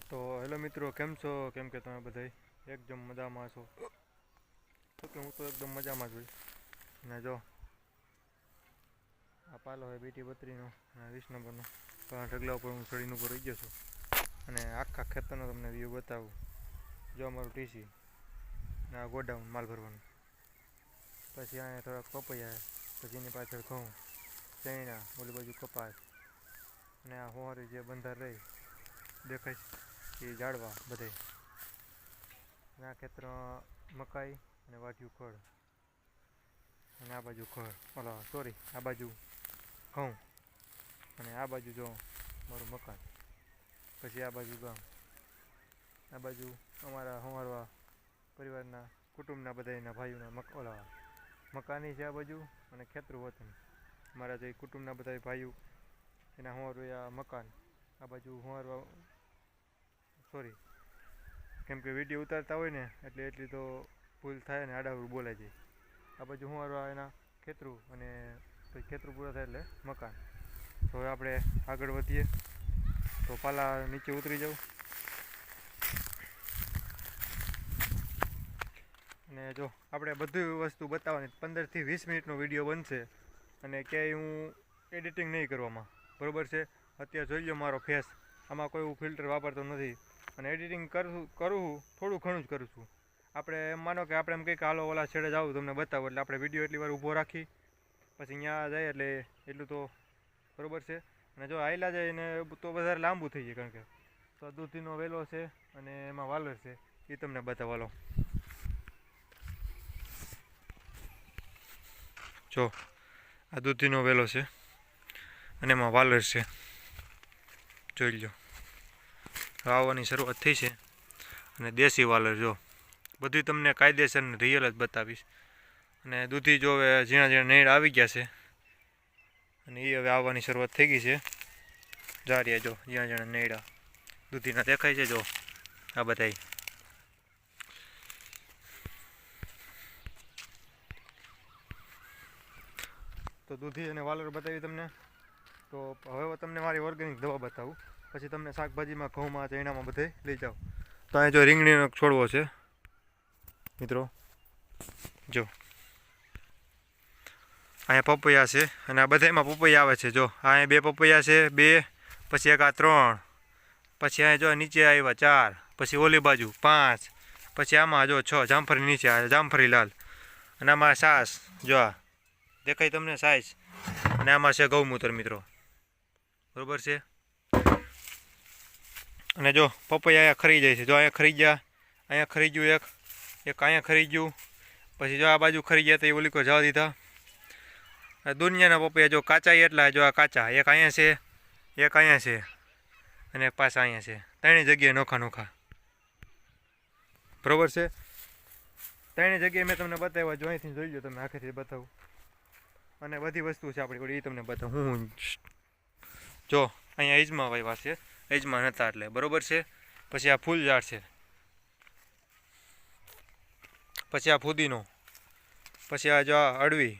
તો હેલો મિત્રો, કેમ છો? કેમ કે તમે બધા એકદમ મજામાં છો? તો કે હું તો એકદમ મજામાં જ હોય. અને જો આ પાલો હોય બીટી બત્રીનો અને 20 નંબરનો ઢગલા ઉપર હું ચડીને ઉપર રહી ગયો છું. અને આખા ખેતરનો તમને વ્યૂ બતાવું. જો અમારું ટીસી ને આ ગોડાઉન માલ ભરવાનું. પછી અહીંયા થોડાક પપૈયા, પછી એની પાછળ ઘઉં, ચૈણા, ઓલી બાજુ કપાસ અને આ હોવારી જે બંધાર રહી દેખાય એ ઝાડવા બધે. અને આ ખેતરમાં મકાઈ અને વાઢ્યું ખડ અને આ બાજુ ખડ, સોરી આ બાજુ ઘઉં અને આ બાજુ જો મારું મકાન. પછી આ બાજુ ગામ, આ બાજુ અમારા હમારવા પરિવારના કુટુંબના બધાના ભાઈઓના મકાની છે આ બાજુ અને ખેતરું વતન. મારા જે કુટુંબના બધા ભાઈઓ એના હોવારું આ મકાન. આ બાજુ હોવારવા સોરી, કેમ કે વિડીયો ઉતારતા હોય ને એટલે એટલી તો ભૂલ થાય ને આડાવરું બોલાઈ જાય. આ બાજુ હોવારવા એના ખેતરું અને પછી ખેતરું પૂરા થાય એટલે મકાન. તો હવે આપણે આગળ વધીએ. તો પાલા નીચે ઉતરી જાઉં અને જો આપણે બધી વસ્તુ બતાવવાની 15 થી 20 મિનિટનો વિડીયો બનશે અને ક્યાંય હું એડિટિંગ નહીં કરવામાં, બરાબર છે? અત્યારે જોઈ લો મારો ફેસ, આમાં કોઈ હું ફિલ્ટર વાપરતો નથી અને એડિટિંગ કરું થોડું ઘણું જ કરું છું. આપણે એમ માનો કે આપણે એમ કંઈક હાલો ઓલા છેડે જાવું તમને બતાવો એટલે આપણે વિડીયો એટલી વાર ઊભો રાખી પછી અહીંયા જાય એટલે એટલું તો બરાબર છે. અને જો આયલા જાય ને તો વધારે લાંબુ થઈ જાય, કારણ કે તો દૂધીનો વેલો છે અને એમાં વાલર છે એ તમને બતાવવાનો. જો આ દૂધીનો વેલો છે અને એમાં વાલર છે, જોઈ લો. આવવાની શરૂઆત થઈ છે અને દેશી વાલર જો બધી તમને કાયદેસર રિયલ જ બતાવીશ. અને દૂધી જો હવે ઝીણા ઝીણા નેડ આવી ગયા છે અને એ હવે આવવાની શરૂઆત થઈ ગઈ છે. જારીએ જો ઝીણા ઝીણા નેડા દૂધીના દેખાય છે. જો આ બધા તો દૂધી અને વાલર બતાવી તમને. તો હવે તમને મારી ઓર્ગેનિક દવા બતાવું, પછી તમને શાકભાજીમાં ઘઉંમાં ચૈણામાં બધે લઈ જાઓ. તો અહીંયા જો રીંગણીનો છોડવો છે મિત્રો, જો અહીંયા પપૈયા છે અને આ બધામાં પપૈયા આવે છે. જો અહીંયા 2 પપૈયા છે, 2, પછી એક આ 3, પછી અહીંયા જો નીચે આવ્યા 4, પછી ઓલી બાજુ 5, પછી આમાં જો 6 જામફળી નીચે આવે, જામફળી લાલ. અને આમાં સાસ જો આ દેખાય તમને સાઈઝ, અને આમાં છે ગૌમૂત્ર મિત્રો, બરાબર છે? અને જો પપૈયા અહીંયા ખરી જાય છે. જો અહીંયા ખરી ગયા, અહીંયા ખરી ગયું, એક અહીંયા ખરી ગયું, પછી જો આ બાજુ ખરી ગયા તો એ ઓલી કો જવા દીધા. દુનિયાના પપૈયા જો કાચા એટલા, જો આ કાચા એક અહીંયા છે, એક અહીંયા છે અને એક પાછા અહીંયા છે. 3 જગ્યાએ નોખા નોખા, બરાબર છે? 3 જગ્યાએ મેં તમને બતાવ્યા. જો અહીંથી જોઈ લો તમે, આખેથી બતાવું. અને બધી વસ્તુ છે આપણી એ તમને બતાવું. હું જો અહીંયા એજમાં વાવ્યા છે, એજમાં નહોતા એટલે, બરાબર છે? પછી આ ફૂલ ઝાડ છે, પછી આ ફુદીનો, પછી આ જો આ અડવી,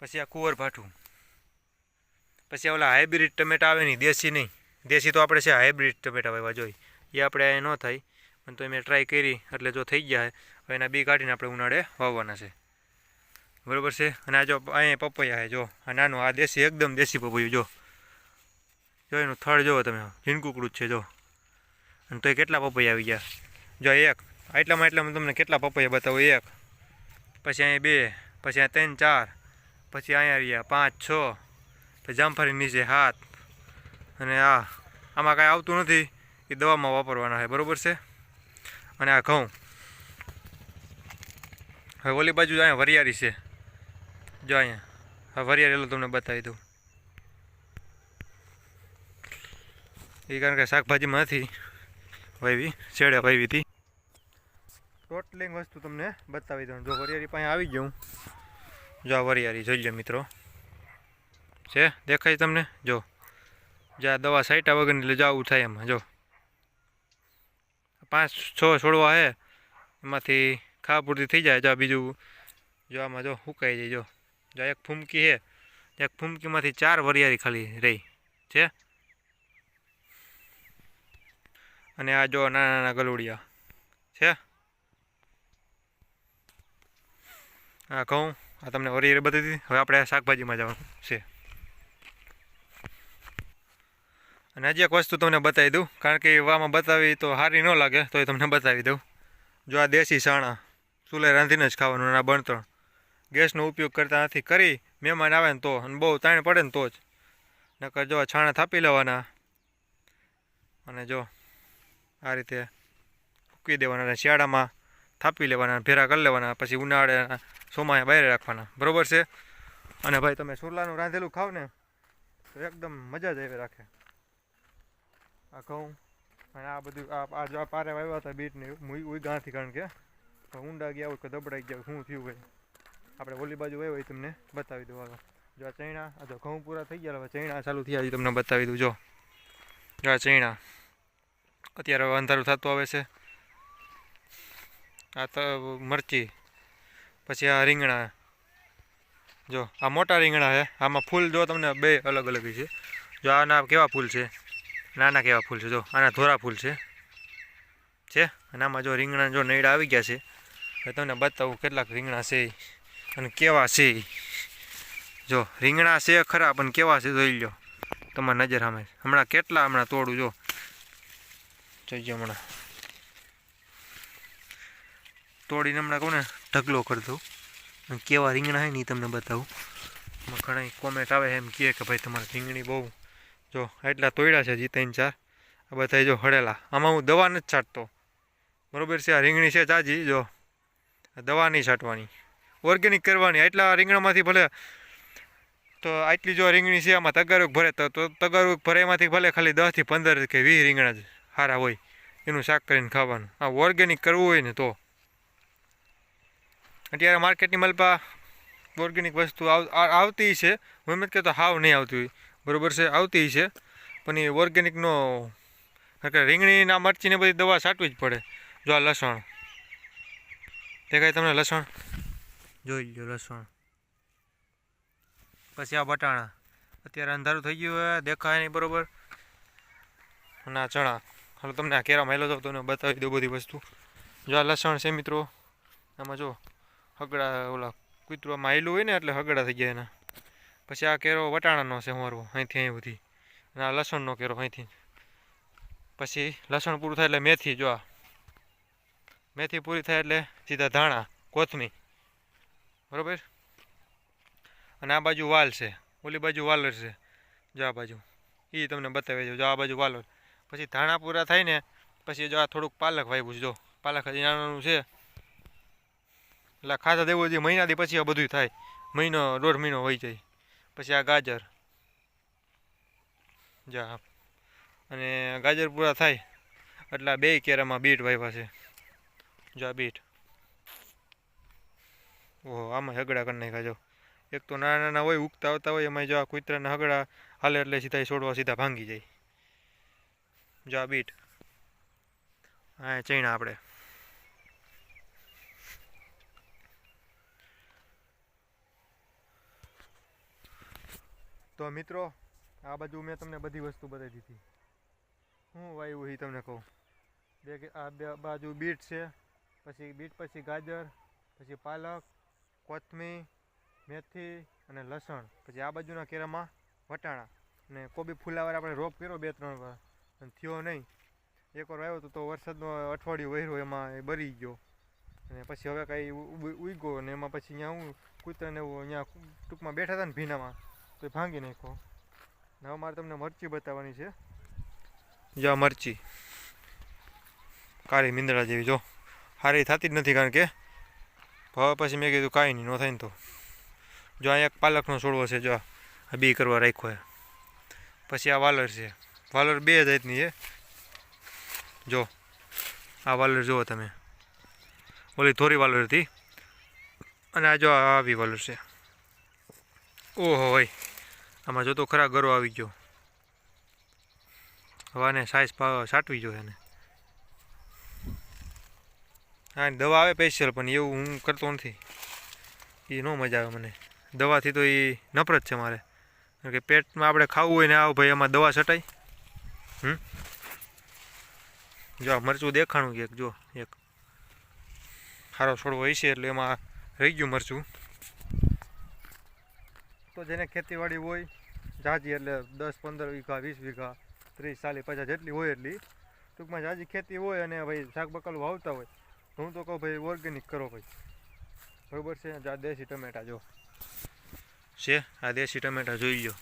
પછી આ કુંવર ભાઠું, પછી ઓલા હાઇબ્રિડ ટમેટા આવે નહીં, દેશી નહીં. દેશી તો આપણે છે, હાઇબ્રિડ ટમેટા વાવ્યા જોઈ એ આપણે અહીં ન થાય, પણ તો મેં ટ્રાય કરી એટલે જો થઈ ગયા. હવે એના બી કાઢીને આપણે ઉનાળે વાવવાના છે, બરાબર છે? અને આ જો અહીંયા પપૈયા છે, જો આ નાનું, આ દેશી એકદમ દેશી પપૈયું. જો એનું થડ જોવો તમે, ઝીણકુકડું જ છે જો. અને તો એ કેટલા પપૈયા આવી ગયા. જો એક એટલામાં તમને કેટલા પપૈયા બતાવું. 1, પછી અહીંયા 2, પછી અહીંયા 3, 4, પછી અહીંયા આવ્યા 5, 6, પછી જામફળી નીચે 7. અને આમાં કાંઈ આવતું નથી, એ દવામાં વાપરવાના છે, બરાબર છે? અને આ ઘઉં. હવે ઓલી બાજુ અહીંયા વરિયાળી છે, જો અહીંયા હવે વરિયાળી તમને બતાવી દઉં. એ કારણ કે શાકભાજીમાં નથી વાવી, છેડે વાવી હતી. ટોટલિંગ વસ્તુ તમને બતાવી દઉં. જો વરિયાળી પાસે આવી ગયું, જો આ વરિયાળી જોઈ લો મિત્રો, છે દેખાય તમને? જો જ્યાં દવા સાઈટા વગરની એટલે જવું થાય એમાં. જો 5-6 છોડવા છે, એમાંથી ખાવા પૂરતી થઈ જાય. જો બીજું જો આમાં જો સુકાઈ જાય. જો એક ફૂમકી છે, એક ફૂમકીમાંથી 4 વરિયાળી ખાલી રહી છે. અને આ જો નાના નાના ગલુડિયા છે. આ ઘઉં આ તમને વરી બધી દીધી. હવે આપણે શાકભાજીમાં જવાનું છે. અને હજી એક વસ્તુ તમને બતાવી દઉં, કારણ કે વામાં બતાવી તો સારી ન લાગે, તો એ તમને બતાવી દઉં. જો આ દેશી સાણા ચૂલે રાંધીને જ ખાવાનું. અને આ બણતણ ગેસનો ઉપયોગ કરતા નથી. કરી મહેમાન આવે ને તો, અને બહુ તાણ પડે ને તો જ. નકર જો છાણા થાપી લેવાના અને જો આ રીતે મૂકી દેવાના. અને શિયાળામાં થાપી લેવાના, ભેરા કરી લેવાના. પછી ઉનાળે ચોમાસે બહાર રાખવાના. બરાબર છે. અને ભાઈ તમે સુરલાનું રાંધેલું ખાવ ને તો એકદમ મજા જ આવી રાખે. આ ઘઉં અને આ બધું આ જો પારે વાવ્યા હતા બીટને ઉગાથી, કારણ કે ઊંડા ગયા હોય કે દબડાઈ ગયા શું થયું હોય. આપણે ઓલી બાજુ આવ્યો હોય તમને બતાવી દઉં. હાલો જો આ ચૈણા, આ જો ઘઉં પૂરા થઈ ગયા, હવે ચૈણા ચાલુ થયા છે, તમને બતાવી દઉં. જો આ ચૈણા અત્યારે હવે અંધારું થતું આવે છે. આ તો મરચી, પછી આ રીંગણા. જો આ મોટા રીંગણા છે. આમાં ફૂલ જો તમને બે અલગ અલગ છે. જો આના કેવા ફૂલ છે, નાના કેવા ફૂલ છે. જો આના ધોરા ફૂલ છે. અને આમાં જો રીંગણા જો નૈડા આવી ગયા છે. હવે તમને બતાવું કેટલાક રીંગણા છે અને કેવા છે. જો રીંગણા છે ખરા, પણ કેવા છે જોઈ લો તમારી નજર સામે. હમણાં તોડું જો જોઈએ. હમણાં તોડીને હમણાં કહું ને ઢગલો કરી દઉં. અને કેવા રીંગણા છે ને એ તમને બતાવું. એમાં ઘણા કોમેન્ટ આવે એમ કહે કે ભાઈ તમારે રીંગણી બહુ જો એટલા તોડ્યા છે હજી 3-4. આ બધા જો હળેલા. આમાં હું દવા નથી છાંટતો, બરાબર છે. આ રીંગણી છે તાજી, જો દવા નહીં છાંટવાની, ઓર્ગેનિક કરવાની. એટલા રીંગણામાંથી ભલે તો આટલી જો રીંગણી છે આમાં તગારું ભરે તો તગારું ભરે એમાંથી ભલે ખાલી 10 થી 15 કે 20 રીંગણા જ સારા હોય, એનું શાક કરીને ખાવાનું. આ ઓર્ગેનિક કરવું હોય ને તો. અત્યારે માર્કેટની મલપા ઓર્ગેનિક વસ્તુ આવતી છે. હું એમ જ કહેતો હાવ નહીં આવતી હોય, બરાબર છે, આવતી છે. પણ એ ઓર્ગેનિકનો, કારણ કે રીંગણીના મરચીને બધી દવા છાંટવી જ પડે. જો આ લસણ દેખાય તમને, લસણ જોઈ લો, લસણ. પછી આ બટાણા, અત્યારે અંધારું થઈ ગયું હોય, દેખાય નહીં બરાબર. અને આ ચણા. હાલો તમને આ કેરા માયલો તો તમને બતાવી દઉં બધી વસ્તુ. જો આ લસણ છે મિત્રો. આમાં જો હગડા ઓલા કૂતરામાં આવેલું હોય ને એટલે હગડા થઈ ગયા એના. પછી આ કેરો વટાણાનો છે અમારો, અહીંથી અહીં બધી. અને આ લસણનો કેરો અહીંથી. પછી લસણ પૂરું થાય એટલે મેથી. જો આ મેથી પૂરી થાય એટલે સીધા ધાણા, કોથમીર, બરાબર. અને આ બાજુ વાલ છે, ઓલી બાજુ વાલર છે. જો આ બાજુ એ તમને બતાવી દઉં. જો આ બાજુ વાલર. પછી ધાણા પૂરા થાય ને પછી જો આ થોડુંક પાલક વાવ્યું છે. જો પાલક હજી નાનું છે એટલે ખાતા દેવું જોઈએ. મહિનાથી પછી આ બધું થાય, 1.5 મહિનો વહી જાય. પછી આ ગાજર. જા અને ગાજર પૂરા થાય એટલે 2 કેરામાં બીટ વાવ્યા છે. જો આ બીટ. ઓહો, આમાં હગડા કરી નાખ્યા. જો એક તો નાના નાના હોય, ઉગતા આવતા હોય, એમાં જો આ કૂતરાના હગડા હાલે એટલે સીધા છોડવા સીધા ભાંગી જાય. જો આ બીટ. હા ચૈણા આપણે. તો મિત્રો આ બાજુ મેં તમને બધી વસ્તુ બતાવી દીધી. હું વાવ્યું એ તમને કહું. આ બે બાજુ બીટ છે, પછી બીટ પછી ગાજર, પછી પાલક, કોથમીર, મેથી અને લસણ. પછી આ બાજુના કેરામાં વટાણા અને કોબી ફુલાવાર આપણે રોપ કર્યો 2-3 વાર અને થયો નહીં. એકવાર આવ્યો તો વરસાદનો અઠવાડિયું વહેરો એમાં એ બરી ગયો. અને પછી હવે કાંઈ ઉગ્યો અને એમાં પછી અહીંયા હું કૂતરાને એવું અહીંયા ટૂંકમાં બેઠા હતા ને ભીનામાં તો એ ભાંગી નાખ્યો. હવે મારે તમને મરચી બતાવવાની છે. જો મરચી કાળી મીંદડા જેવી. જો સારી થતી જ નથી, કારણ કે હવે પછી મેં કીધું કાંઈ નહીં, ન થાય ને તો. જો આ એક પાલકનો છોડવો છે. જો આ બી કરવા રાખ્યો. પછી આ વાલર છે. વાલર 2 જાતની છે. જો આ વાલર જુઓ તમે, ઓલી થોરી વાલર હતી અને આ જો આવી વાલર છે. ઓહો ભાઈ, આમાં જો તો ખરા ગરો આવી ગયો. હવે આને સાઈઝ છાંટવી જોઈએ એને. હા દવા આવે સ્પેશિયલ, પણ એવું હું કરતો નથી. એ ન મજા આવે મને દવાથી. તો એ નફરત છે મારે, કારણ કે પેટમાં આપણે ખાવું હોય ને આવ ભાઈ એમાં દવા છટાય. જો આ મરચું દેખાણું કે જો એક સારો છોડવો હોય છે એટલે એમાં રહી ગયું મરચું. તો જેને ખેતીવાડી હોય જાજી એટલે 10-15 વીઘા 20 વીઘા 30-40-50 જેટલી હોય એટલી ટૂંકમાં જાજી ખેતી હોય અને ભાઈ શાક બકાલું વાવતા હોય તો હું તો કહું ભાઈ ઓર્ગેનિક કરો ભાઈ, બરાબર છે. આ દેશી ટમેટા જો છે, આ દેશી ટમેટા જોઈ લો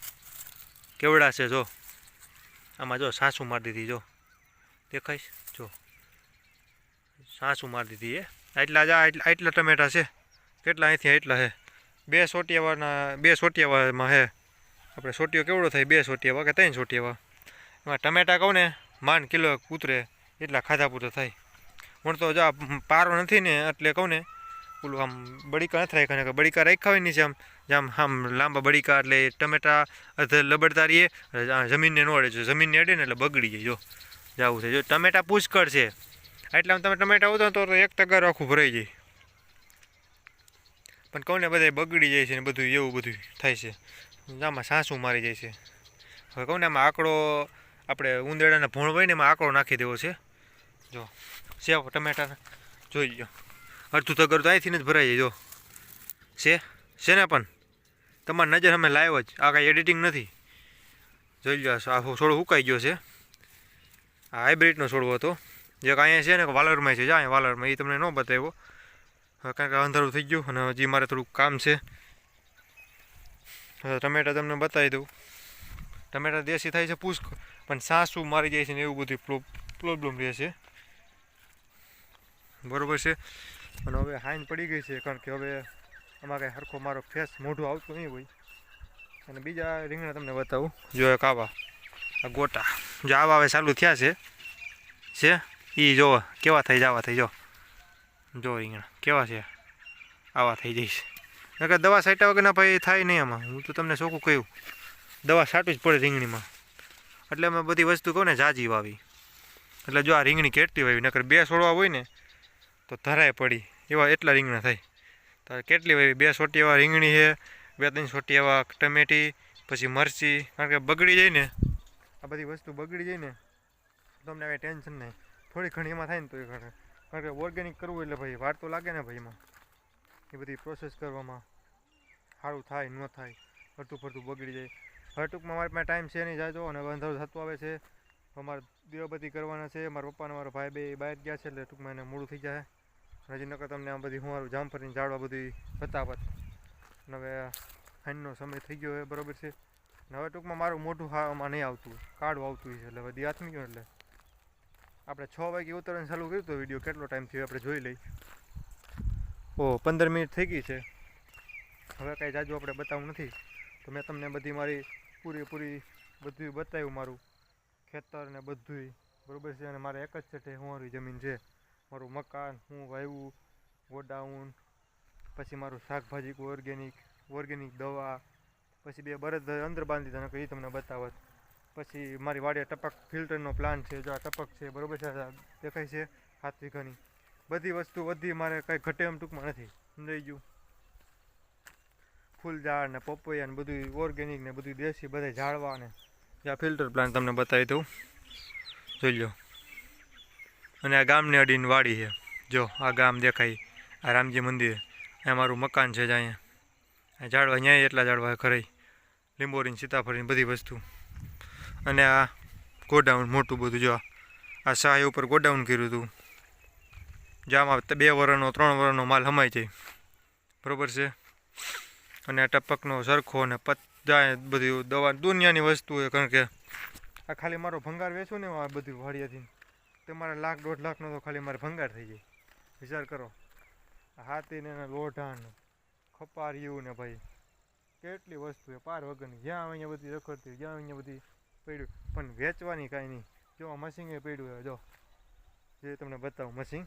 કેવડા છે. જો આમાં જો સાસું મારી દીધી, જો દેખાઈશ, જો સાસું મારી દીધી આટલા ટમેટા છે. કેટલા અહીંથી એટલા છે, 2 સોટિયાવાના 2 સોટિયાવામાં છે. આપણે સોટિયો કેવડો થાય, 2 સોટિયાવા કે 3 સોટિયાવા. એમાં ટમેટા કહું ને માંડ કિલો ઉતરે એટલા ખાધા પૂરતા થાય. પણ તો જો પારો નથી ને એટલે કહું ને પેલું આમ બળીકા નથી રાખ્યા ને, બળીકા રાખ્યા હોય નીચે આમ લાંબા બળીકા એટલે ટમેટા લબડતા રહીએ, જમીનને ન અડે. જો જમીનને અડે ને એટલે બગડી જાય. જો જવું છે, જો ટમેટા પુષ્કળ છે એટલામાં તમે ટમેટા ઉતરો તો 1 તગારું આખું ભરાઈ જાય. પણ કહું ને બધા બગડી જાય છે ને બધું એવું બધું થાય છે. આમાં સાસું મારી જાય છે. હવે કહું ને આમાં આંકડો આપણે ઉંદેડાના ભોણ હોય ને એમાં આંકડો નાખી દેવો છે. જો સેવ ટમેટા જોઈ લો, અડધું તગર તો અહીંથી જ ભરાઈ જાય. જો છે ને, પણ તમારી નજર અમે લાવ્યો જ, આ કાંઈ એડિટિંગ નથી. જોઈ લો આખો છોડો સુકાઈ ગયો છે. આ હાઇબ્રિડનો છોડવો હતો જે અહીંયા છે ને વાલરમાં છે. જાય વાલરમાં એ તમને ન બતાવ્યો કારણ કે અંધારું થઈ ગયું અને હજી મારે થોડુંક કામ છે. ટમેટા તમને બતાવી દઉં. ટમેટા દેશી થાય છે પૂછ, પણ સાસું મારી જાય છે ને એવું બધું પ્રોબ્લેમ રહે છે, બરાબર છે. અને હવે હાઈન પડી ગઈ છે કારણ કે હવે આમાં કાંઈ સરખો મારો ફેસ મોઢું આવતું નહીં હોય. અને બીજા રીંગણા તમને બતાવું. જો એક આવા આ ગોટા જો આવા હવે ચાલુ થયા છે એ જો કેવા થઈ જવા થઈ. જો રીંગણા કેવા છે, આવા થઈ જઈશ. નકર દવા છાંટ્યા વગરના ભાઈ થાય નહીં આમાં. હું તો તમને ચોખ્ખું કહ્યું, દવા છાંટવી જ પડે રીંગણીમાં. એટલે અમે બધી વસ્તુ કહું ને જાજી વાવી. એટલે જો આ રીંગણી કેટલી વાવી, નકર 2 છોડવા હોય ને તો ધરાય પડી એવા એટલા રીંગણા થાય. તો કેટલી વાવી, 2 સોટી એવા રીંગણી છે, 2-3 સોટી એવા ટમેટી, પછી મરચી. કારણ કે બગડી જાય ને આ બધી વસ્તુ બગડી જાય ને તો તમને કાંઈ ટેન્શન નહીં. થોડી ઘણી એમાં થાય ને તો એ ઘણે, કારણ કે ઓર્ગેનિક કરવું એટલે ભાઈ વાર તો લાગે ને ભાઈ. એમાં એ બધી પ્રોસેસ કરવામાં સારું થાય ન થાય, અડધું ફરતું બગડી જાય. હવે ટૂંકમાં મારી પાસે ટાઈમ છે નહીં જાજો અને અંધારું થતું આવે છે. અમારે દીવાબત્તી કરવાના છે. મારા પપ્પાને મારો ભાઈ બે બહાર ગયા છે એટલે ટૂંકમાં એને મોડું થઈ જાય. હજી નકર તમને આમ બધી હું મારું જામફળીને ઝાડવા બધી બતાવત. અને હવે હાઈનનો સમય થઈ ગયો હોય, બરાબર છે. અને હવે ટૂંકમાં મારું મોઢું આમાં નહીં આવતું, કાળું આવતું છે. એટલે બધી હાથમી ગયો એટલે આપણે 6 વાગે ઉતરવાનું ચાલુ કર્યું તો વિડીયો કેટલો ટાઈમ થયો આપણે જોઈ લઈ. 15 મિનિટ થઈ ગઈ છે. હવે કાંઈ જાજુ આપણે બતાવવું નથી. તો મેં તમને બધી મારી પૂરેપૂરી બધું બતાવ્યું, મારું ખેતર ને બધું, બરાબર છે. અને મારે એક જ છેટે મારી જમીન છે, મારું મકાન, હું વાવ્યું, ગોડાઉન, પછી મારું શાકભાજી ઓર્ગેનિક દવા, પછી 2 બળદ અંદર બાંધી દીધા એ તમને બતાવત. પછી મારી વાડીએ ટપક ફિલ્ટરનો પ્લાન છે. જો આ ટપક છે, બરાબર છે, દેખાય છે 7 વીઘાની. બધી વસ્તુ બધી મારે કાંઈ ઘટે એમ ટૂંકમાં નથી. સમજાઈ ગયું. ફૂલ ઝાડ ને પપૈયા ને બધું ઓર્ગેનિક ને બધું દેશી બધા ઝાડવા ને જ્યાં ફિલ્ટર પ્લાન્ટ તમને બતાવી દઉં. જોઈ લો. અને આ ગામને અડીને વાડી છે. જો આ ગામ દેખાય, આ રામજી મંદિર, આ મારું મકાન છે. અહીંયા આ ઝાડવા અહીંયા એટલા ઝાડવા ખરાઈ, લીંબોરીને સીતાફળીને બધી વસ્તુ. અને આ ગોડાઉન મોટું બધું. જો આ સહાય ઉપર ગોડાઉન કર્યું હતું, જામાં 2 વર્ષનો 3 વર્ષનો માલ હમાઈ જાય, બરાબર છે. અને આ ટપકનો સરખો અને જાય બધી દવા દુનિયાની વસ્તુ છે. કારણ કે આ ખાલી મારો ભંગાર વેચું ને આ બધું વાડિયાથી તે મારે 1-1.5 લાખનો તો ખાલી મારે ભંગાર થઈ જાય. વિચાર કરો. હાથીને લોઢા ને ખપાર્યું ને ભાઈ કેટલી વસ્તુ છે પાર વગરની. જ્યાં અહીંયા બધી રખડતી, જ્યાં અહીંયા બધી પડ્યું, પણ વેચવાની કાંઈ નહીં. જો આ મશીન એ પડ્યું હોય. જો જે તમને બતાવું મશીન,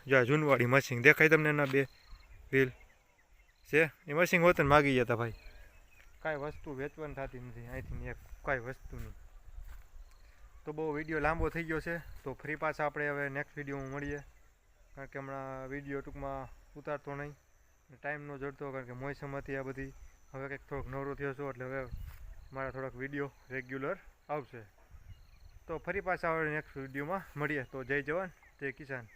જો જૂનવાડી મશીન દેખાય તમને, એના 2 વ્હીલ છે. એ મશીન હોત ને માગી જતા ભાઈ. કાંઈ વસ્તુ વેચવાની થતી નથી અહીંથી, એક કાંઈ વસ્તુ નહીં. તો બહુ વિડીયો લાંબો થઈ ગયો છે. તો ફરી પાછા આપણે હવે નેક્સ્ટ વિડીયોમાં મળીએ. કારણ કે હમણાં વિડીયો ટૂંકમાં ઉતારતો નહીં, ટાઈમ ન જડતો, કારણ કે મોસમ હતી આ બધી. હવે કંઈક થોડોક નવરો થયો છો એટલે હવે મારા થોડાક વિડીયો રેગ્યુલર આવશે. તો ફરી પાછા આવે નેક્સ્ટ વિડીયોમાં મળીએ. તો જય જવાન જય કિસાન.